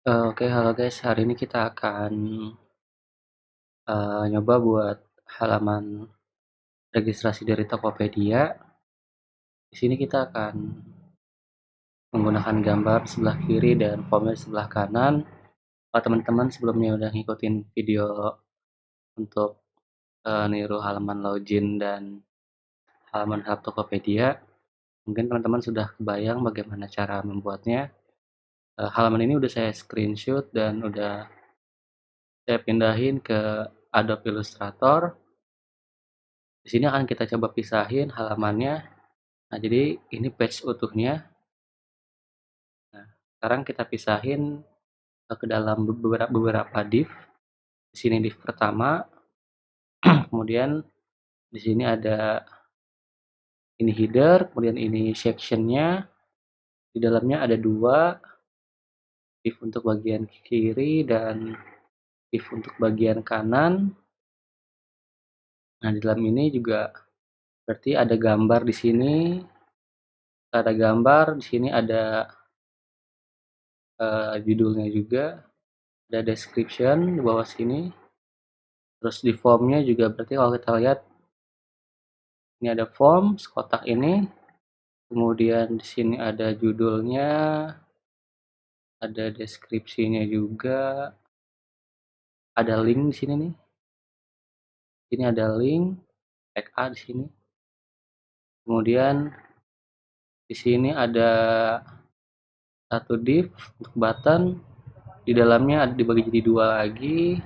Oke, halo guys. Hari ini kita akan nyoba buat halaman registrasi dari Tokopedia. Di sini kita akan menggunakan gambar sebelah kiri dan formulir sebelah kanan. Kalau teman-teman sebelumnya udah ngikutin video untuk niru halaman login dan halaman hub Tokopedia, mungkin teman-teman sudah kebayang bagaimana cara membuatnya. Halaman ini udah saya screenshot dan udah saya pindahin ke Adobe Illustrator. Di sini akan kita coba pisahin halamannya. Nah, jadi ini page utuhnya. Nah, sekarang kita pisahin ke dalam beberapa div. Di sini div pertama, kemudian di sini ada ini header, kemudian ini sectionnya. Di dalamnya ada dua div untuk bagian kiri dan div untuk bagian kanan. Nah, di dalam ini juga berarti ada gambar di sini, ada gambar di sini, ada judulnya juga, ada description di bawah sini. Terus di formnya juga berarti kalau kita lihat ini ada form kotak ini, kemudian di sini ada judulnya, ada deskripsinya juga, ada link di sini nih. Ini ada link tag A di sini. Kemudian di sini ada satu div untuk button, di dalamnya ada dibagi jadi dua lagi.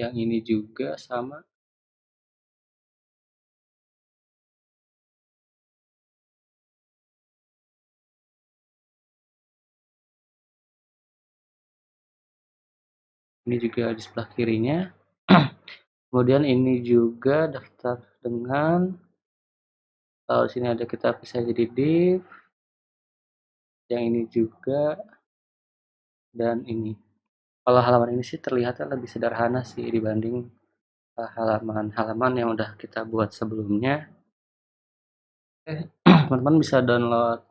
Yang ini juga sama. Ini juga di sebelah kirinya. Kemudian ini juga daftar dengan, kalau di sini ada kita bisa jadi div, yang ini juga, dan ini. Kalau halaman ini sih terlihatnya lebih sederhana sih dibanding halaman-halaman yang udah kita buat sebelumnya. Teman-teman bisa download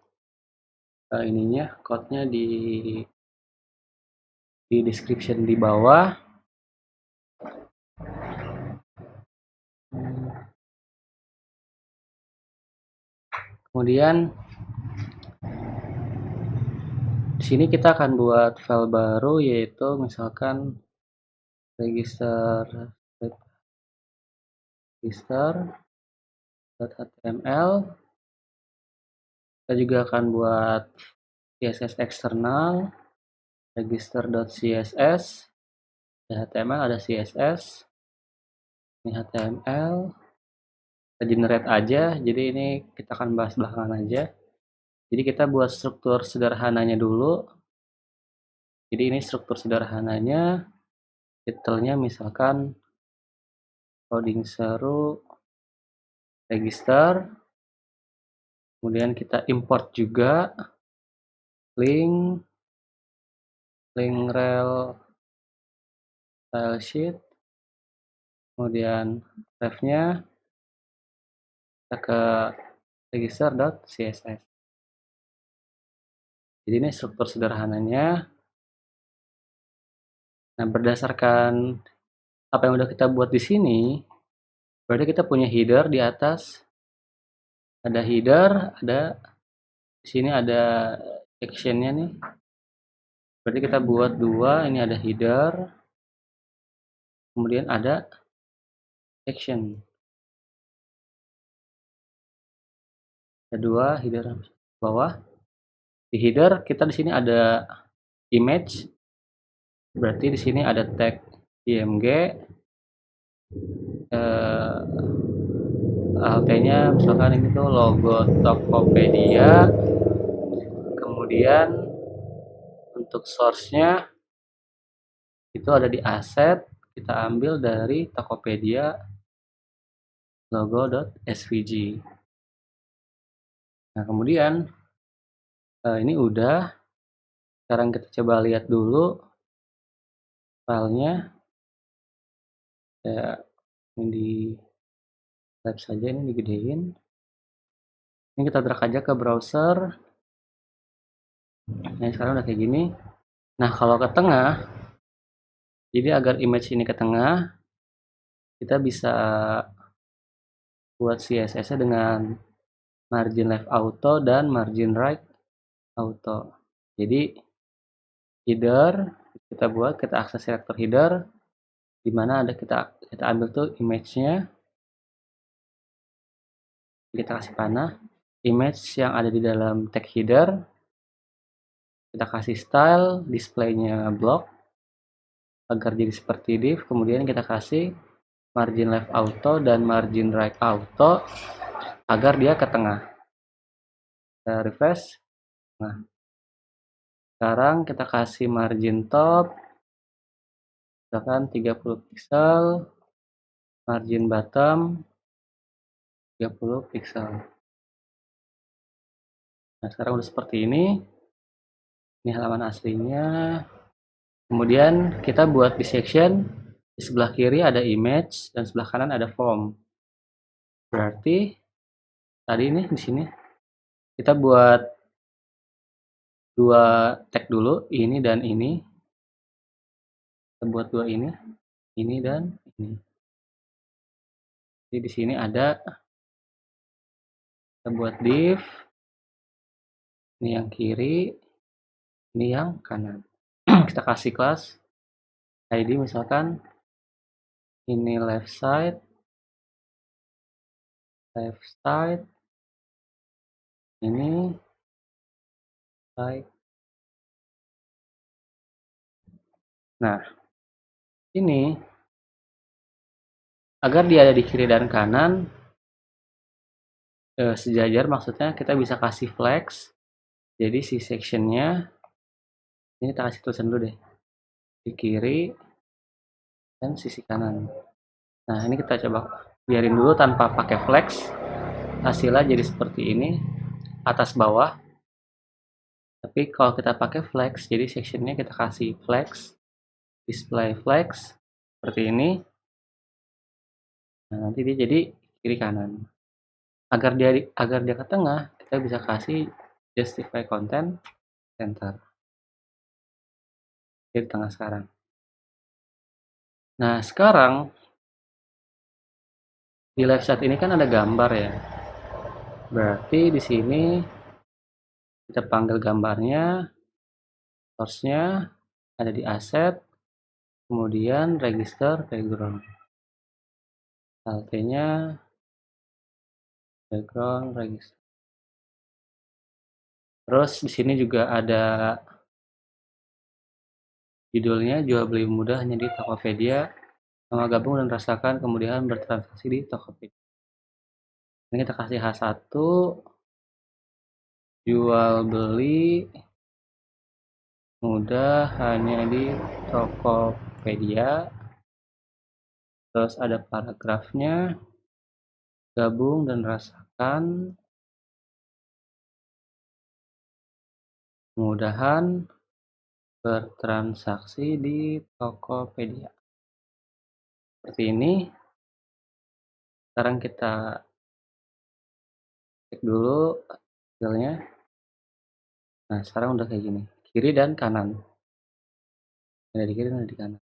ininya, code-nya di description di bawah. Kemudian di sini kita akan buat file baru, yaitu misalkan register.html. Kita juga akan buat CSS eksternal, register.css, ada HTML, ada CSS, ini HTML, kita generate aja, jadi ini kita akan bahas belakangan aja. Jadi kita buat struktur sederhananya dulu. Jadi ini struktur sederhananya, titelnya misalkan coding seru, register, kemudian kita import juga link rel style sheet, kemudian ref-nya kita ke register.css. Jadi ini struktur sederhananya. Nah, berdasarkan apa yang udah kita buat di sini, berarti kita punya header di atas. Ada header, ada di sini ada sectionnya nih. Berarti kita buat dua, ini ada header, kemudian ada section. Ada dua header bawah. Di header kita di sini ada image, berarti di sini ada tag img, alt-nya misalkan ini tuh logo Tokopedia. Kemudian untuk source-nya itu ada di asset, kita ambil dari Tokopedia logo.svg. Nah, kemudian ini udah. Sekarang kita coba lihat dulu filenya. Ya, ini di tab saja, ini digedein. Ini kita drag aja ke browser. Nah, sekarang udah kayak gini. Nah, kalau ke tengah, jadi agar image ini ke tengah, kita bisa buat CSS-nya dengan margin left auto dan margin right auto. Jadi header kita akses selector header, di mana ada kita ambil tuh image-nya, kita kasih panah, image yang ada di dalam tag header, kita kasih style, display-nya block agar jadi seperti div, kemudian kita kasih margin left auto dan margin right auto agar dia ke tengah. Kita refresh. Nah, sekarang kita kasih margin top misalkan 30 pixel, margin bottom 30 pixel. Nah, sekarang udah seperti ini. Ini halaman aslinya. Kemudian kita buat di section, di sebelah kiri ada image dan sebelah kanan ada form. Berarti tadi ini di sini kita buat dua tag dulu, ini dan ini. Kita buat dua ini dan ini. Jadi di sini ada, kita buat div, ini yang kiri, ini yang kanan. Kita kasih kelas ID misalkan ini left side, ini right. Nah, ini agar dia ada di kiri dan kanan sejajar, maksudnya kita bisa kasih flex. Jadi si sectionnya ini kita kasih tulisan dulu deh, di kiri dan sisi kanan. Nah, ini kita coba biarin dulu tanpa pakai flex, hasilnya jadi seperti ini, atas bawah. Tapi kalau kita pakai flex, jadi sectionnya kita kasih flex, display flex seperti ini. Nah, nanti dia jadi kiri kanan. Agar dia ke tengah, kita bisa kasih justify content center. Dia di tengah sekarang. Nah, sekarang di left side ini kan ada gambar ya. Berarti di sini kita panggil gambarnya, source-nya ada di asset, kemudian register background. Alt-nya background register. Terus di sini juga ada judulnya jual beli mudah hanya di Tokopedia, sama gabung dan rasakan kemudahan bertransaksi di Tokopedia. Ini kita kasih H1, jual beli mudah hanya di Tokopedia. Terus ada paragrafnya, gabung dan rasakan kemudahan bertransaksi di Tokopedia. Seperti ini. Sekarang kita cek dulu hasilnya. Nah, sekarang udah kayak gini, kiri dan kanan. Ada di kiri dan ada di kanan.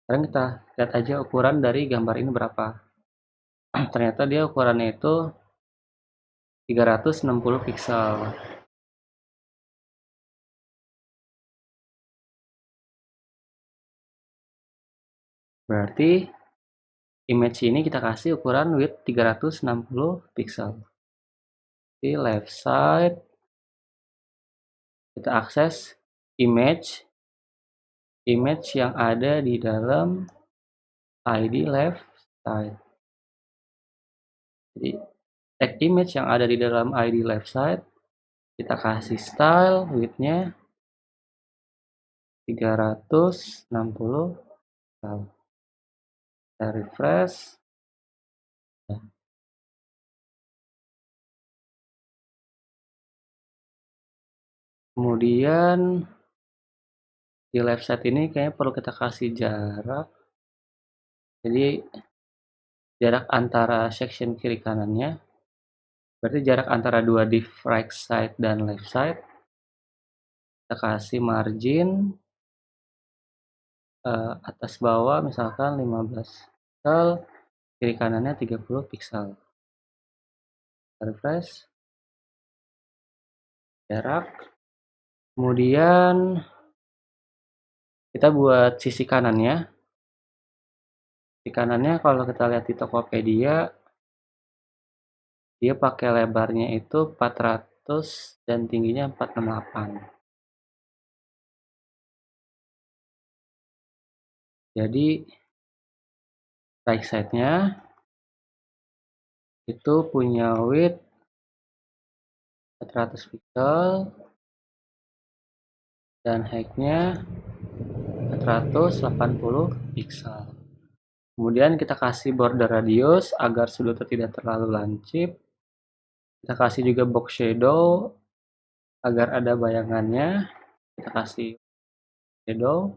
Sekarang kita lihat aja ukuran dari gambar ini berapa. Ternyata dia ukurannya itu 360 pixel. Berarti image ini kita kasih ukuran width 360 pixel. Di left side kita akses image yang ada di dalam ID left side. Jadi tag image yang ada di dalam ID left side kita kasih style width-nya 360 pixel. Kita refresh. Kemudian di left side ini kayaknya perlu kita kasih jarak. Jadi jarak antara section kiri kanannya, berarti jarak antara dua div right side dan left side kita kasih margin atas bawah misalkan 15 piksel, kiri kanannya 30 piksel. Refresh, jarak. Kemudian kita buat sisi kanannya. Sisi kanannya kalau kita lihat di Tokopedia, dia pakai lebarnya itu 400 dan tingginya 468. Jadi right side-nya itu punya width 400 piksel dan height-nya 480 piksel. Kemudian kita kasih border radius agar sudutnya tidak terlalu lancip. Kita kasih juga box shadow agar ada bayangannya. Kita kasih shadow.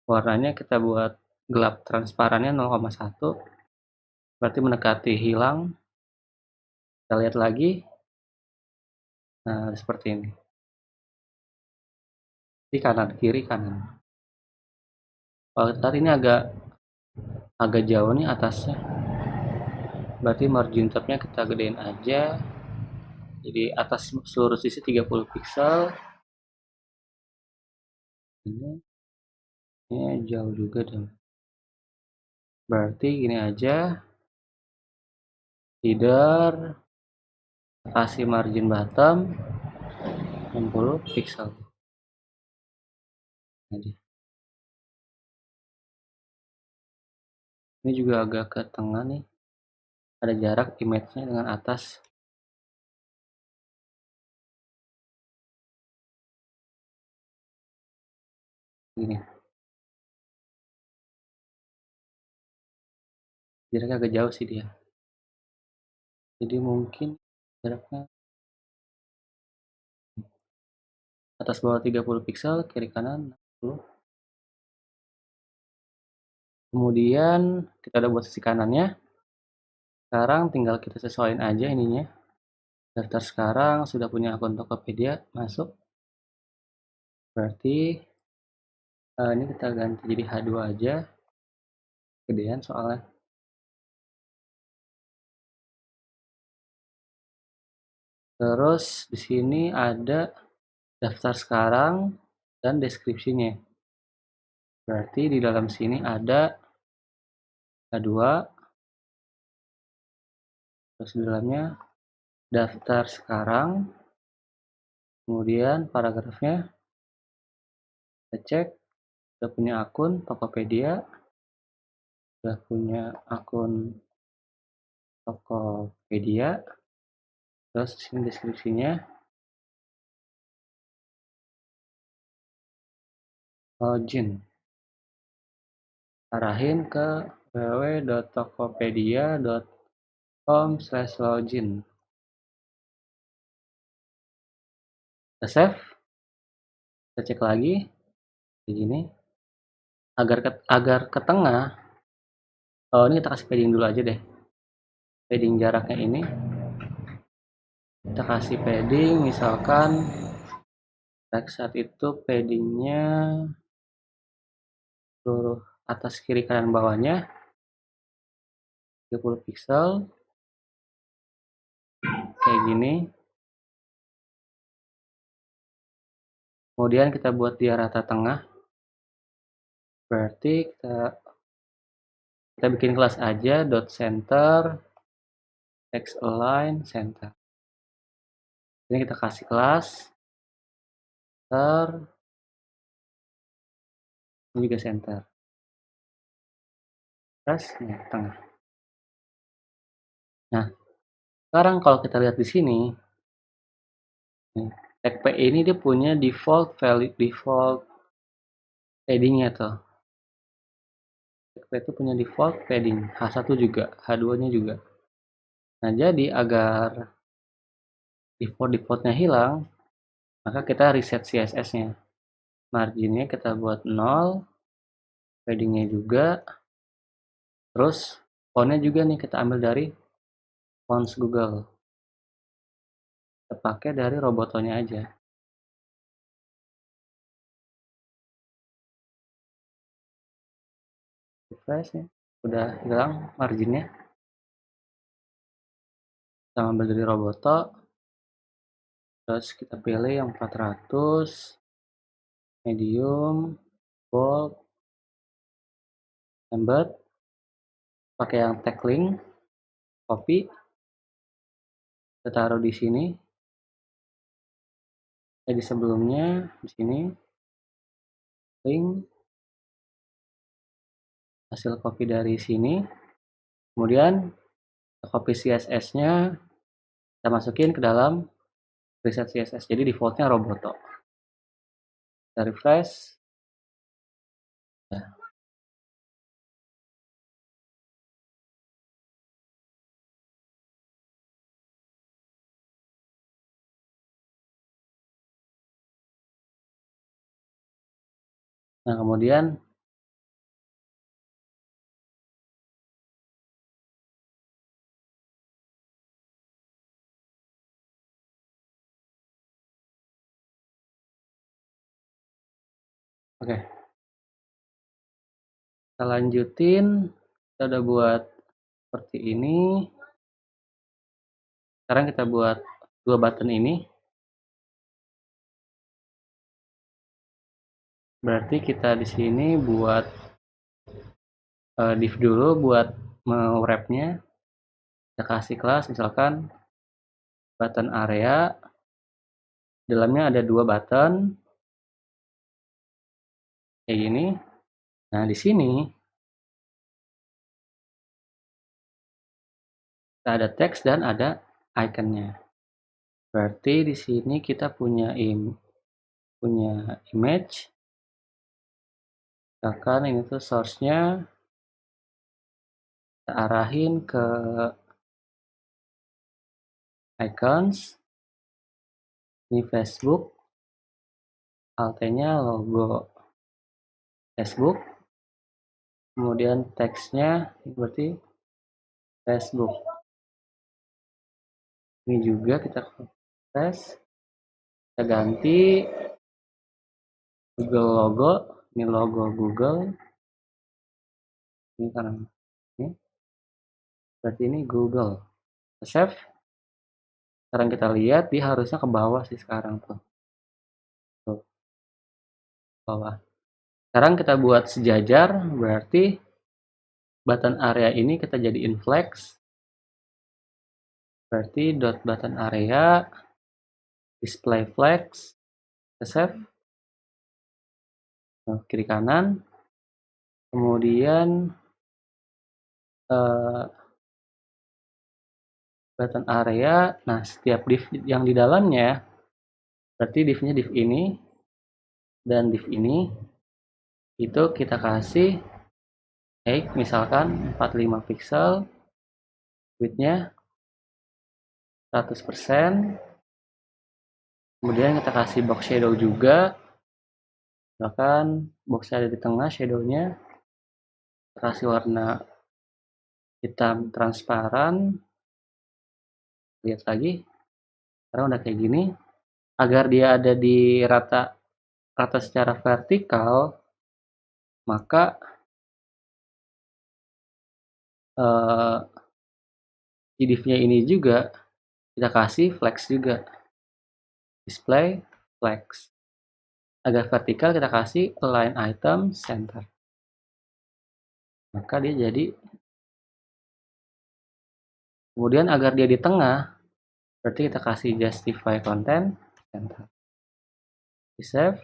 Warnanya kita buat gelap transparannya 0,1. Berarti mendekati hilang. Kita lihat lagi. Nah, seperti ini. Di kanan, kiri, kanan. Kalau kita lihat ini agak jauh nih atasnya. Berarti margin tabnya kita gedein aja. Jadi atas seluruh sisi 30 piksel. Ini jauh juga dong. Berarti gini aja. Header kasih margin bottom 60 piksel. Jadi ini juga agak ke tengah nih. Ada jarak image-nya dengan atas. Gini. Jaraknya agak jauh sih dia. Jadi mungkin jaraknya atas bawah 30 piksel, kiri kanan 60. Kemudian kita udah buat sisi kanannya. Sekarang tinggal kita sesuaiin aja ininya. Daftar sekarang sudah punya akun Tokopedia, masuk. Berarti ini kita ganti jadi H2 aja. Gedean soalnya. Terus di sini ada daftar sekarang dan deskripsinya. Berarti di dalam sini ada H2, terus di dalamnya daftar sekarang, kemudian paragrafnya kita cek, sudah punya akun Tokopedia, sudah punya akun Tokopedia, terus di sini deskripsinya, login, arahin ke www.tokopedia.com/login. Kita save, kita cek lagi, kayak gini. Agar ke tengah, ini kita kasih padding dulu aja deh. Padding jaraknya ini, kita kasih padding, misalkan saat itu paddingnya seluruh atas kiri kanan bawahnya 30 piksel kayak gini. Kemudian kita buat dia rata tengah. Berarti kita bikin kelas aja dot center text align center. Ini kita kasih kelas center, ini juga center. Terus tengah. Nah, sekarang kalau kita lihat di sini, tag P ini dia punya default paddingnya tuh. Tag P itu punya default padding H1 juga, H2-nya juga. Nah, jadi agar defaultnya hilang, maka kita reset CSS-nya. Marginnya kita buat 0, paddingnya juga, terus fontnya juga nih kita ambil dari fonts Google. Kita pakai dari Robotonya aja. refresh ya, udah hilang marginnya. Kita ambil dari Roboto, terus kita pilih yang 400, medium, bold, embed, pakai yang tag link, copy, kita taruh di sini, di sebelumnya, di sini, link, hasil copy dari sini, kemudian copy CSS-nya, kita masukin ke dalam preset CSS, jadi defaultnya Roboto. Kita refresh, ya. Nah kemudian oke, kita lanjutin, kita udah buat seperti ini. Sekarang kita buat dua button ini, berarti kita di sini buat div dulu buat wrapnya. Kita kasih kelas misalkan button area, dalamnya ada dua button kayak gini. Nah di sini kita ada teks dan ada iconnya. Berarti di sini kita punya image. Misalkan ini tuh source-nya, kita arahin ke icons. Ini Facebook, alt-nya logo Facebook, kemudian teksnya berarti Facebook. Ini juga kita tes, kita ganti Google logo, ini logo Google, ini karena ini berarti ini Google. Save. Sekarang kita lihat dia harusnya ke bawah sih sekarang tuh, bawah. Sekarang kita buat sejajar, berarti button area ini kita jadiin flex, berarti dot button area display flex, save, kiri kanan, kemudian button area. Nah setiap div yang di dalamnya, berarti divnya div ini dan div ini, itu kita kasih height misalkan 45 pixel, widthnya 100%, kemudian kita kasih box shadow juga, misalkan boxnya ada di tengah, shadownya kita kasih warna hitam transparan. Lihat lagi, sekarang udah kayak gini. Agar dia ada di rata secara vertikal, maka di div-nya ini juga kita kasih flex juga, display flex. Agar vertikal kita kasih align item center, maka dia jadi. Kemudian agar dia di tengah, berarti kita kasih justify content center, di save,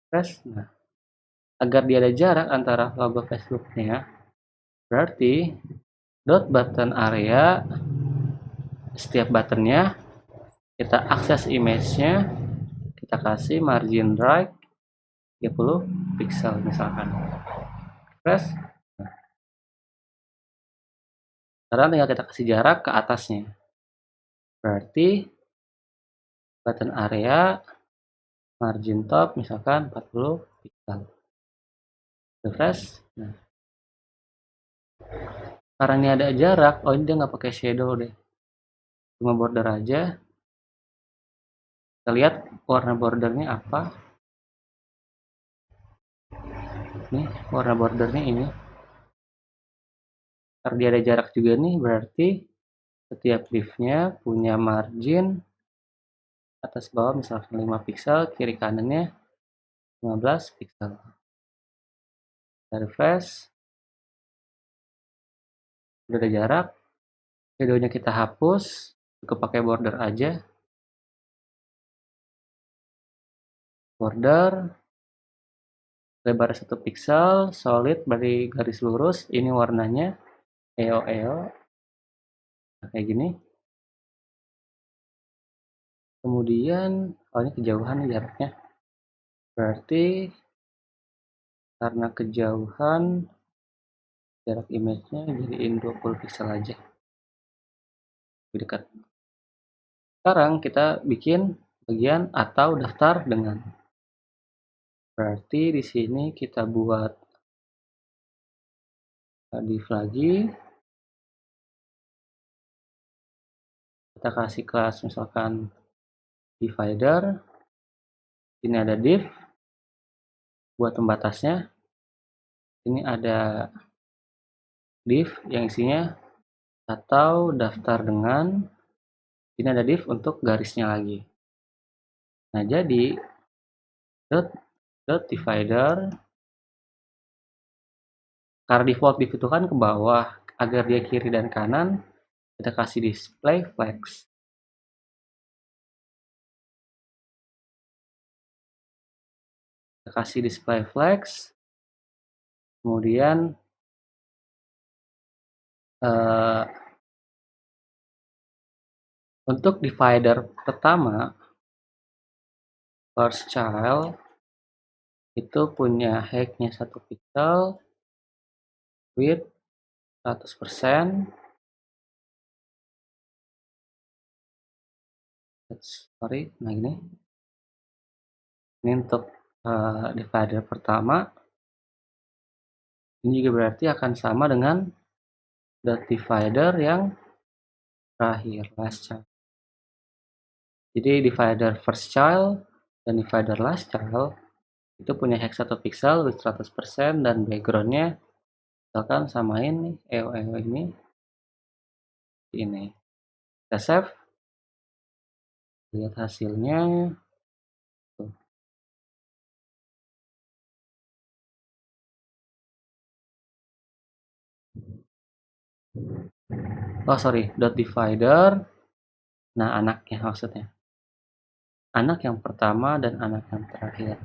press. Nah agar dia ada jarak antara logo Facebooknya, berarti dot button area, setiap buttonnya kita akses image-nya, kita kasih margin right 30 pixel misalkan, press. Nah, sekarang tinggal kita kasih jarak ke atasnya, berarti button area margin top misalkan 40 pixel, refresh. Nah karena ini ada jarak, oh ini dia nggak pakai shadow deh, cuma border aja. Kita lihat warna bordernya apa. Nih warna bordernya ini, Karena dia ada jarak juga nih, berarti setiap div-nya punya margin atas bawah misalkan 5 pixel, kiri kanannya 15 pixel. Kita refresh, udah ada jarak, shadownya kita hapus, cukup pakai border aja. Border, lebar 1 pixel, solid berarti garis lurus, ini warnanya EO, nah, kayak gini. Kemudian, oh ini kejauhan nih jaraknya, berarti karena kejauhan, jarak image-nya jadiin 20 pixel aja, lebih dekat. Sekarang kita bikin bagian atau daftar dengan. Berarti di sini kita buat div lagi. Kita kasih kelas misalkan divider. Ini ada div buat pembatasnya. Ini ada div yang isinya atau daftar dengan. Ini ada div untuk garisnya lagi. Nah, jadi dot divider, karena default div itu kan ke bawah, agar dia kiri dan kanan, kita kasih display flex. Kita kasih display flex, kemudian untuk divider pertama, first child itu punya height-nya 1 pixel, width 100%, nah ini untuk divider pertama. Ini juga berarti akan sama dengan dot divider yang terakhir, last child. Jadi divider first child dan divider last child itu punya height 1 pixel with 100%, dan backgroundnya misalkan samain nih EO ini. Kita save, lihat hasilnya. Oh sorry, dot divider. Nah, anaknya maksudnya. Anak yang pertama dan anak yang terakhir.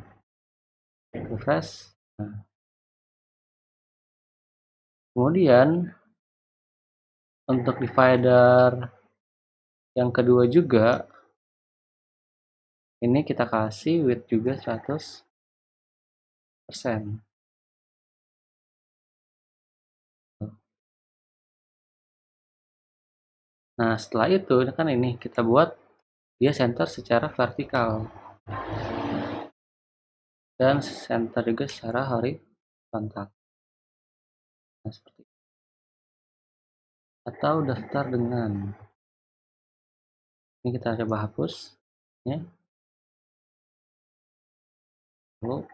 Refresh. Nah. Kemudian untuk divider yang kedua juga, ini kita kasih width juga 100%. Nah, setelah itu kan ini kita buat dia center secara vertikal dan center juga secara horizontal. Nah, seperti itu. Atau daftar dengan. Ini kita coba hapus ya. Lalu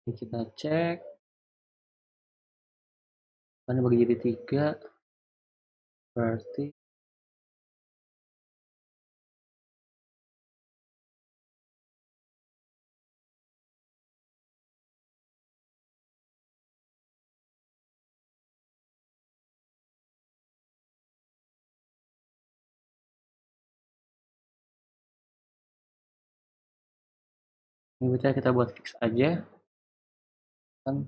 ini kita cek, ini bagi jadi 3, berarti ini bisa kita buat fix aja kan.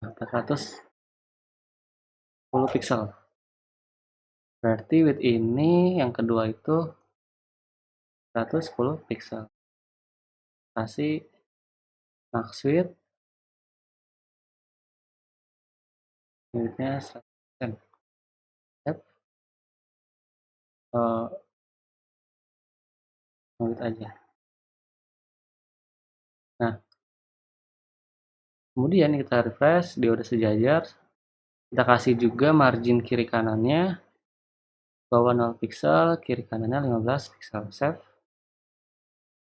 410 pixel. Berarti width ini yang kedua itu 110 pixel. Kasih max width, widthnya 100%. Yep. Width aja. Nah, Kemudian kita refresh, dia udah sejajar. Kita kasih juga margin kiri kanannya, bawah 0 pixel, kiri kanannya 15 pixel. Save.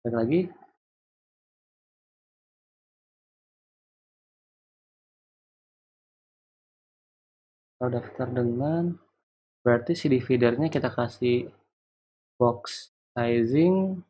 Balik lagi. Kalau daftar dengan, berarti si dividernya kita kasih box sizing.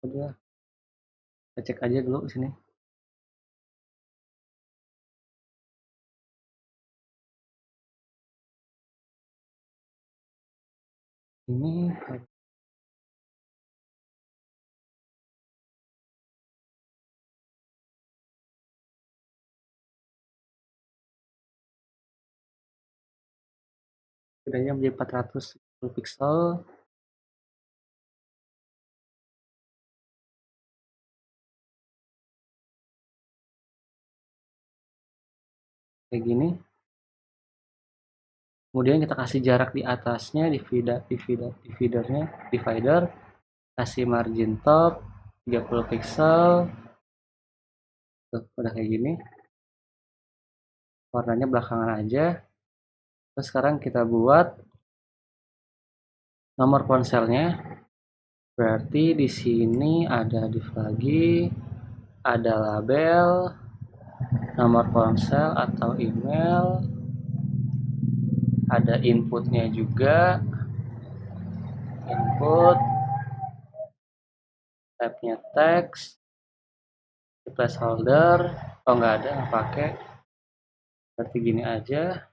Udah, kita cek aja dulu di sini. Ini bedanya menjadi 410 pixel. Kayak gini. Kemudian kita kasih jarak di atasnya, divider, kasih margin top 30 pixel. Tuh, udah kayak gini. Warnanya belakangan aja. Terus sekarang kita buat nomor ponselnya. Berarti di sini ada div lagi, ada label, nomor ponsel atau email, ada inputnya juga, input, type-nya teks, placeholder. Oh nggak ada, nggak pakai, berarti gini aja.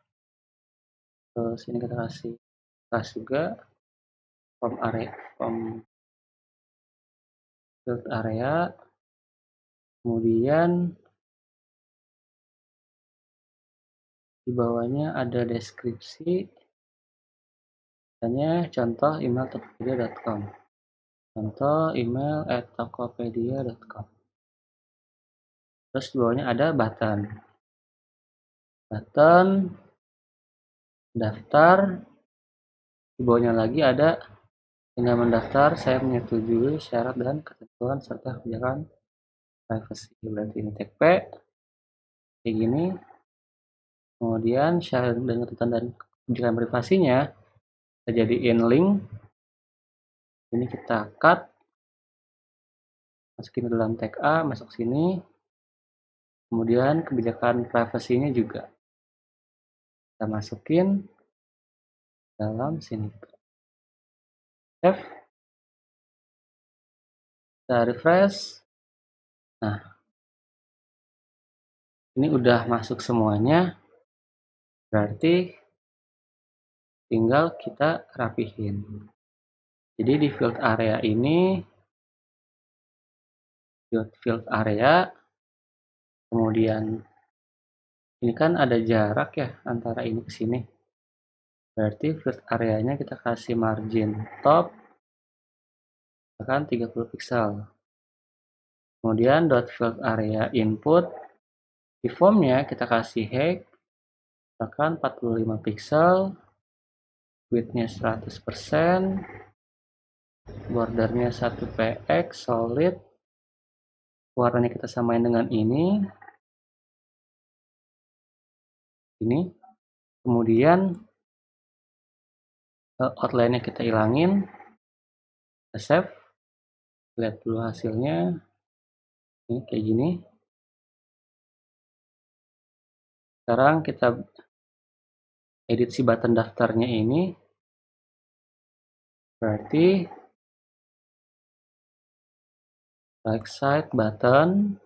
Terus ini kita kasih kelas juga, form area, form field area. Kemudian di bawahnya ada deskripsi, hanya contoh email.tokopedia.com, contoh email @tokopedia.com. Terus di bawahnya ada button daftar. Di bawahnya lagi ada tinggal mendaftar, saya menyetujui syarat dan ketentuan serta kebijakan privacy. Berarti ini tag P kayak gini. Kemudian syarat dan ketentuan dan kebijakan privasinya kita jadiin link. Ini kita cut, masukin ke dalam tag A, masuk sini. Kemudian kebijakan privasinya juga kita masukin dalam sini. Save. Kita refresh. Nah, ini udah masuk semuanya. Berarti tinggal kita rapihin. Jadi di field area ini, kemudian ini kan ada jarak ya antara ini ke sini. Berarti field areanya kita kasih margin top akan 30 pixel. Kemudian dot field area input, di formnya kita kasih height akan 45 pixel, widthnya 100%, bordernya 1px solid, warnanya kita samain dengan ini. Kemudian outline-nya kita ilangin, kita save, lihat dulu hasilnya. Ini kayak gini. Sekarang kita edit si button daftarnya ini. Berarti right side button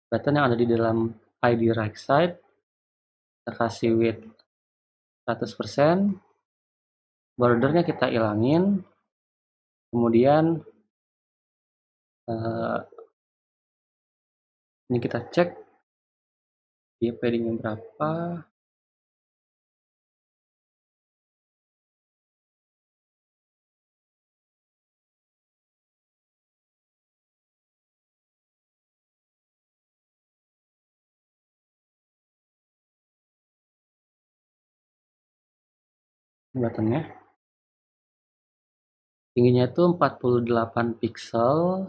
yang ada di dalam ID right side, kita kasih width 100%, bordernya kita ilangin. Kemudian ini kita cek dia paddingnya berapa. buttonnya. Tingginya itu 48 pixel.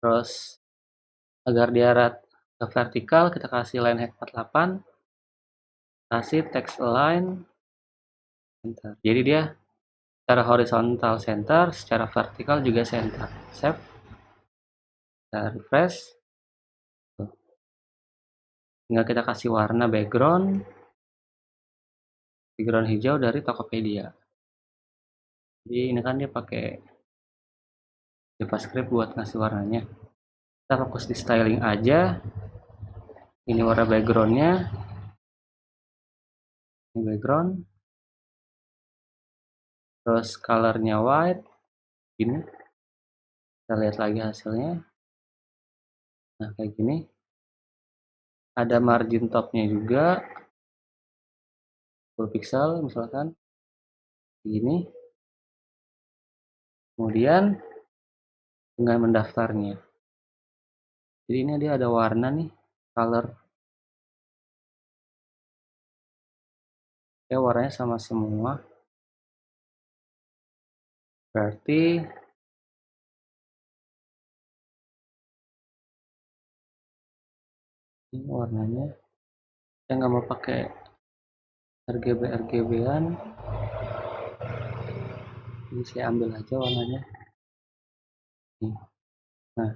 Terus agar dia vertikal, kita kasih line height 48, kasih text align center. Jadi dia secara horizontal center, secara vertikal juga center. Save, kita refresh. Tinggal kita kasih warna background hijau dari Tokopedia. Jadi ini kan dia pakai JavaScript buat ngasih warnanya. Kita fokus di styling aja. Ini warna backgroundnya. Ini background. Terus colornya white. Ini. Kita lihat lagi hasilnya. Nah kayak gini. Ada margin topnya juga. 10 pixel misalkan. Begini. Kemudian dengan mendaftarnya. Jadi ini dia ada warna nih. Color. Ya warnanya sama semua. Berarti ini warnanya. Saya nggak mau pakai RGB-an. Ini saya ambil aja warnanya. Nah,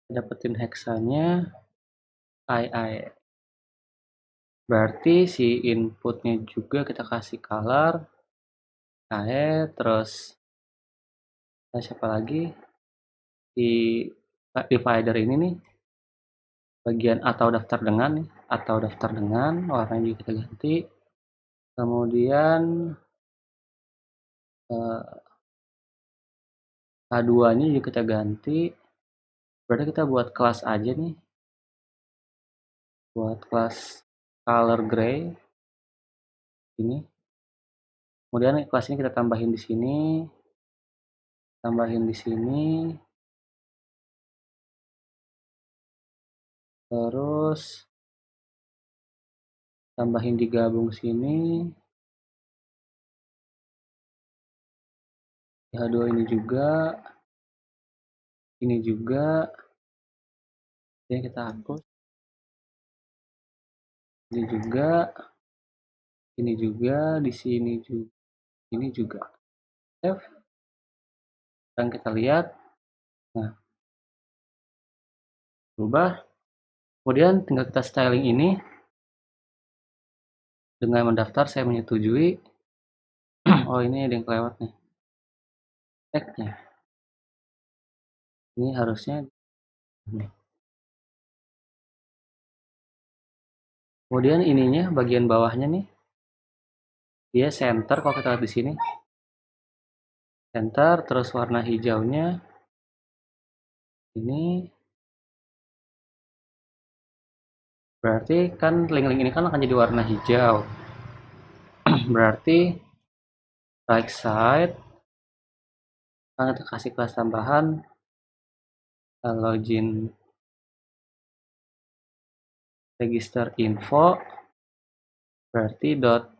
dapetin hexanya II. Berarti si inputnya juga kita kasih color terus siapa lagi di divider ini nih, bagian atau daftar dengan warnanya juga kita ganti. Kemudian K2 nya juga kita ganti. Berarti kita buat kelas aja nih, buat kelas color gray ini. Kemudian kelas ini kita tambahin di sini, terus tambahin digabung sini. H2 ini juga, ini kita hapus. Ini juga, di sini juga, ini juga. Save. Sekarang kita lihat. Nah, berubah. Kemudian tinggal kita styling ini. Dengan mendaftar saya menyetujui. Oh ini ada yang kelewat nih. Tag-nya. Ini harusnya ini. Kemudian ininya bagian bawahnya nih. Dia center kalau kita lihat di sini. Center terus warna hijaunya ini. Berarti kan link-link ini kan akan jadi warna hijau. Berarti right side kita kasih kelas tambahan login register info, berarti dot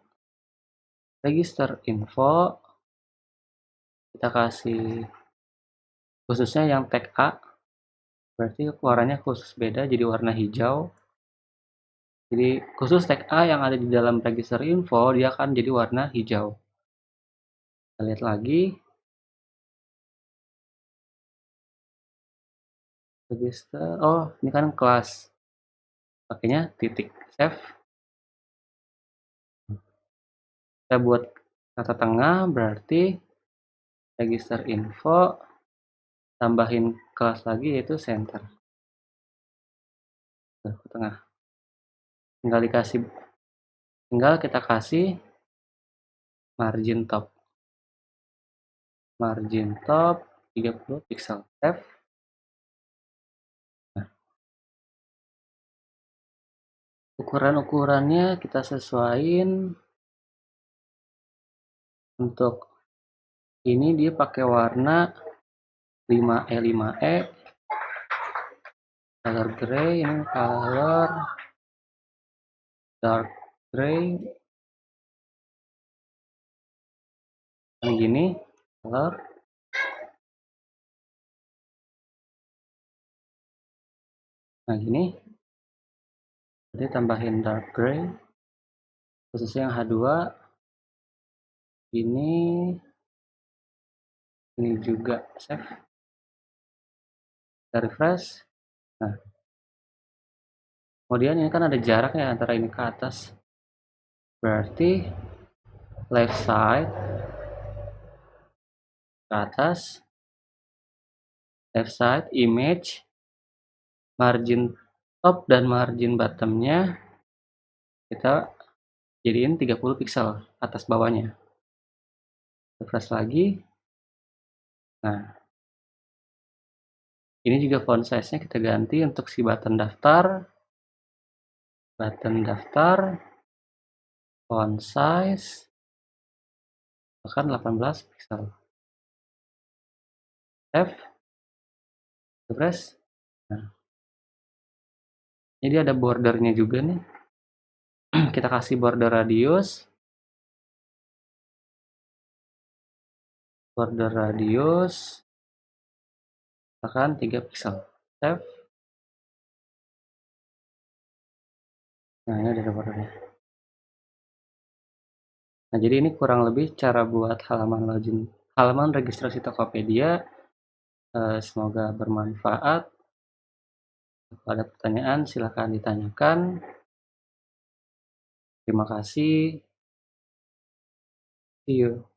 register info kita kasih khususnya yang tag A, berarti warnanya khusus beda jadi warna hijau. Jadi khusus tag A yang ada di dalam register info dia akan jadi warna hijau. Kita lihat lagi. Register, oh ini kan kelas, pakainya titik. Save. Kita buat kata tengah, berarti register info tambahin kelas lagi yaitu center. Ke tengah. Tinggal kita kasih margin top 30 pixel. Save. Nah, ukurannya kita sesuaiin. Untuk ini dia pakai warna 5E color gray, ini color dark gray, yang gini, color. Nah gini, jadi tambahin dark gray, khususnya yang H2, ini juga save, kita refresh. Nah, kemudian ini kan ada jarak ya antara ini ke atas, berarti left side ke atas, left side image, margin top dan margin bottomnya kita jadiin 30 pixel atas bawahnya. Refresh lagi. Nah, ini juga font size nya kita ganti untuk si button daftar, font size bahkan 18 pixel. Save, refresh. Nah, jadi ada bordernya juga nih. Kita kasih border radius, bahkan 3 pixel. Save. Nah, ini ada bordernya. Nah, jadi ini kurang lebih cara buat halaman registrasi Tokopedia. Semoga bermanfaat. Kalau ada pertanyaan silakan ditanyakan. Terima kasih. See you.